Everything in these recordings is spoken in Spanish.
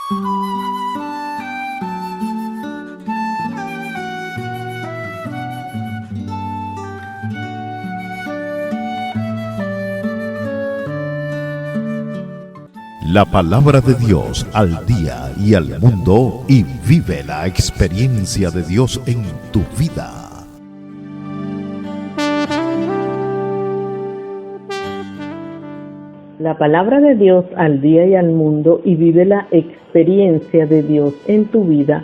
La palabra de Dios al día y al mundo, y vive la experiencia de Dios en tu vida. La palabra de Dios al día y al mundo, y vive la experiencia de Dios en tu vida,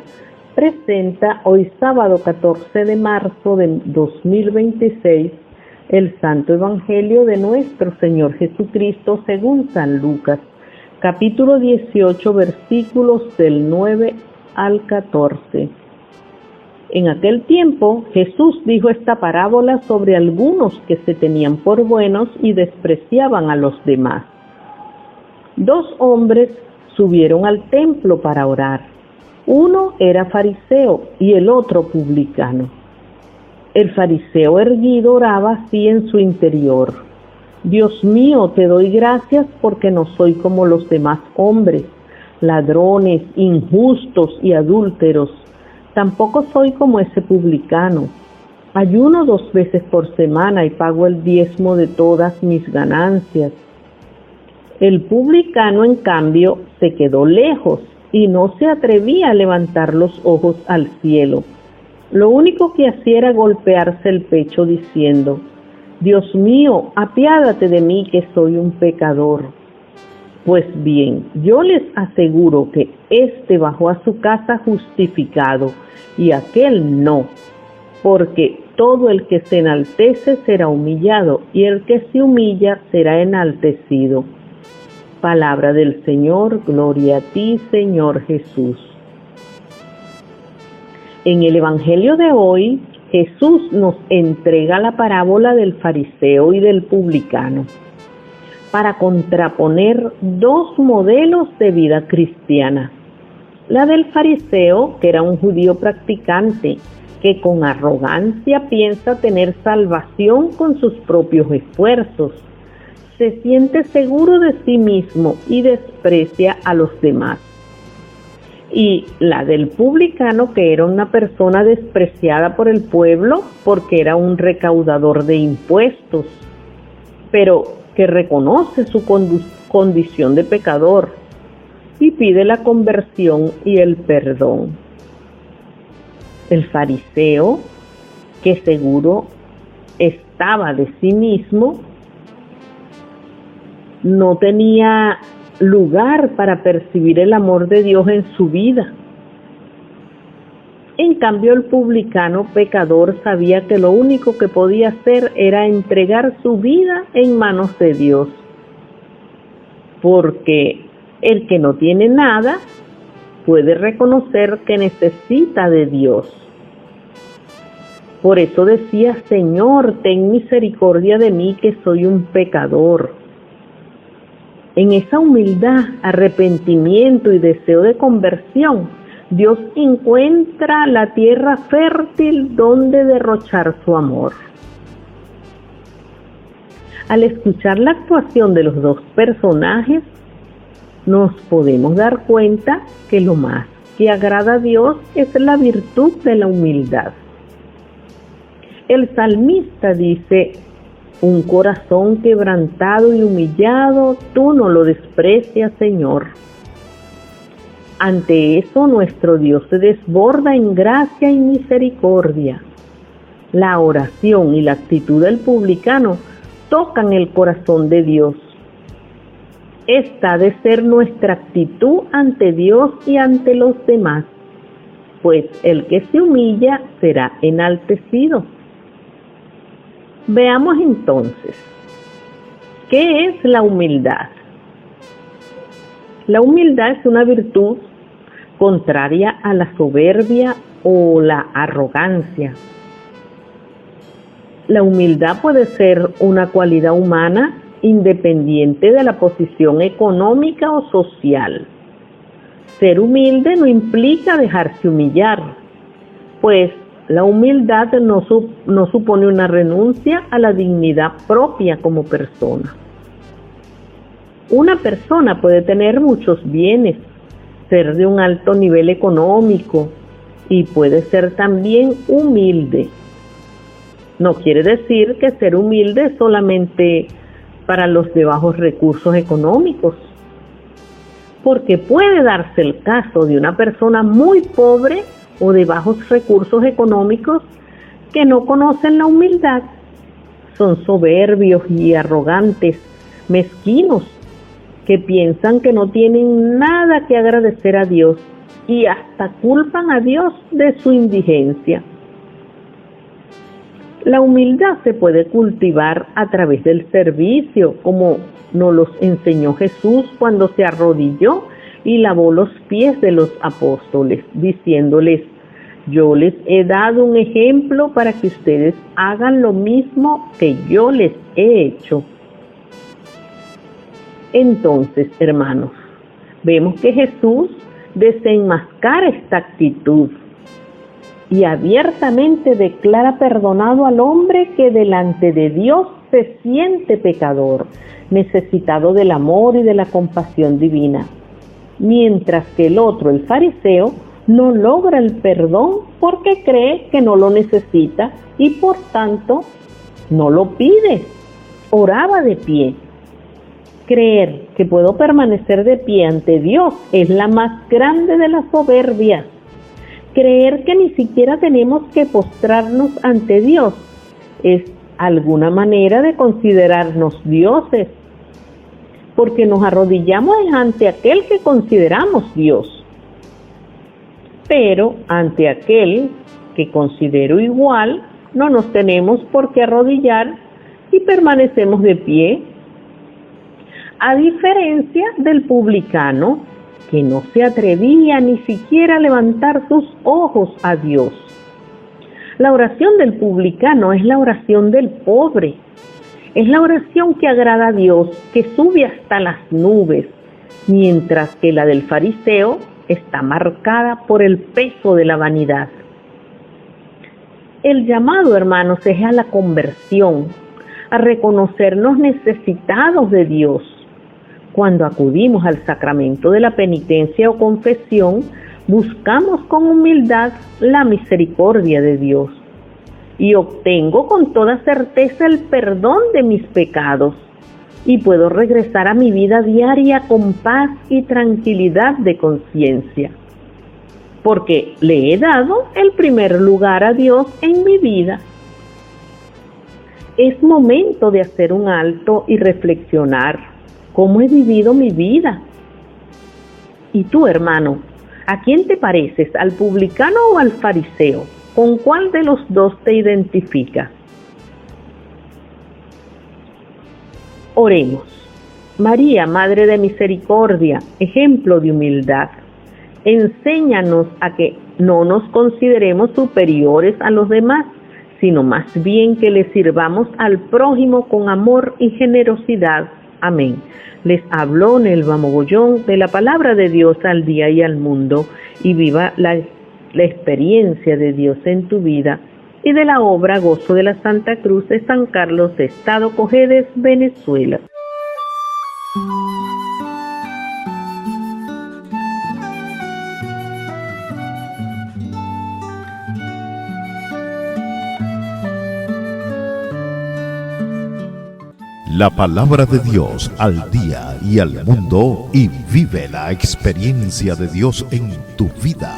presenta hoy sábado 14 de marzo de 2026 el Santo Evangelio de nuestro Señor Jesucristo según San Lucas, capítulo 18, versículos del 9 al 14. En aquel tiempo, Jesús dijo esta parábola sobre algunos que se tenían por buenos y despreciaban a los demás. 2 hombres subieron al templo para orar. Uno era fariseo y el otro publicano. El fariseo erguido oraba así en su interior: Dios mío, te doy gracias porque no soy como los demás hombres, ladrones, injustos y adúlteros. Tampoco soy como ese publicano. Ayuno 2 veces por semana y pago el diezmo de todas mis ganancias. El publicano, en cambio, se quedó lejos y no se atrevía a levantar los ojos al cielo. Lo único que hacía era golpearse el pecho diciendo: Dios mío, apiádate de mí que soy un pecador. Pues bien, yo les aseguro que éste bajó a su casa justificado y aquel no, porque todo el que se enaltece será humillado y el que se humilla será enaltecido. Palabra del Señor, gloria a ti, Señor Jesús. En el Evangelio de hoy, Jesús nos entrega la parábola del fariseo y del publicano para contraponer 2 modelos de vida cristiana. La del fariseo, que era un judío practicante, que con arrogancia piensa tener salvación con sus propios esfuerzos, se siente seguro de sí mismo y desprecia a los demás. Y la del publicano, que era una persona despreciada por el pueblo porque era un recaudador de impuestos, pero que reconoce su condición de pecador y pide la conversión y el perdón. El fariseo, que seguro estaba de sí mismo, no tenía lugar para percibir el amor de Dios en su vida. En cambio, el publicano pecador sabía que lo único que podía hacer era entregar su vida en manos de Dios, porque el que no tiene nada puede reconocer que necesita de Dios. Por eso decía: Señor, ten misericordia de mí que soy un pecador. En esa humildad, arrepentimiento y deseo de conversión, Dios encuentra la tierra fértil donde derrochar su amor. Al escuchar la actuación de los 2 personajes, nos podemos dar cuenta que lo más que agrada a Dios es la virtud de la humildad. El salmista dice: un corazón quebrantado y humillado, tú no lo desprecias, Señor. Ante eso, nuestro Dios se desborda en gracia y misericordia. La oración y la actitud del publicano tocan el corazón de Dios. Esta ha de ser nuestra actitud ante Dios y ante los demás, pues el que se humilla será enaltecido. Veamos entonces, ¿qué es la humildad? La humildad es una virtud contraria a la soberbia o la arrogancia. La humildad puede ser una cualidad humana independiente de la posición económica o social. Ser humilde no implica dejarse humillar, pues la humildad no supone una renuncia a la dignidad propia como persona. Una persona puede tener muchos bienes, ser de un alto nivel económico y puede ser también humilde. No quiere decir que ser humilde es solamente para los de bajos recursos económicos, porque puede darse el caso de una persona muy pobre o de bajos recursos económicos que no conocen la humildad. Son soberbios y arrogantes, mezquinos, que piensan que no tienen nada que agradecer a Dios y hasta culpan a Dios de su indigencia. La humildad se puede cultivar a través del servicio, como nos los enseñó Jesús cuando se arrodilló y lavó los pies de los apóstoles, diciéndoles: yo les he dado un ejemplo para que ustedes hagan lo mismo que yo les he hecho. Entonces, hermanos, vemos que Jesús desenmascara esta actitud y abiertamente declara perdonado al hombre que delante de Dios se siente pecador, necesitado del amor y de la compasión divina, mientras que el otro, el fariseo, no logra el perdón porque cree que no lo necesita y por tanto no lo pide. Oraba de pie. Creer que puedo permanecer de pie ante Dios es la más grande de las soberbias. Creer que ni siquiera tenemos que postrarnos ante Dios es alguna manera de considerarnos dioses, porque nos arrodillamos ante aquel que consideramos Dios. Pero ante aquel que considero igual, no nos tenemos por qué arrodillar y permanecemos de pie. A diferencia del publicano, que no se atrevía ni siquiera a levantar sus ojos a Dios. La oración del publicano es la oración del pobre. Es la oración que agrada a Dios, que sube hasta las nubes, mientras que la del fariseo está marcada por el peso de la vanidad. El llamado, hermanos, es a la conversión, a reconocernos necesitados de Dios. Cuando acudimos al sacramento de la penitencia o confesión, buscamos con humildad la misericordia de Dios y obtengo con toda certeza el perdón de mis pecados y puedo regresar a mi vida diaria con paz y tranquilidad de conciencia, porque le he dado el primer lugar a Dios en mi vida. Es momento de hacer un alto y reflexionar. ¿Cómo he vivido mi vida? ¿Y tú, hermano, a quién te pareces, al publicano o al fariseo? ¿Con cuál de los dos te identificas? Oremos. María, Madre de Misericordia, ejemplo de humildad, enséñanos a que no nos consideremos superiores a los demás, sino más bien que le sirvamos al prójimo con amor y generosidad. Amén. Les habló Nelva Mogollón de la Palabra de Dios al día y al mundo, y viva la experiencia de Dios en tu vida, y de la obra Gozo de la Santa Cruz de San Carlos, Estado Cojedes, Venezuela. La palabra de Dios al día y al mundo, y vive la experiencia de Dios en tu vida.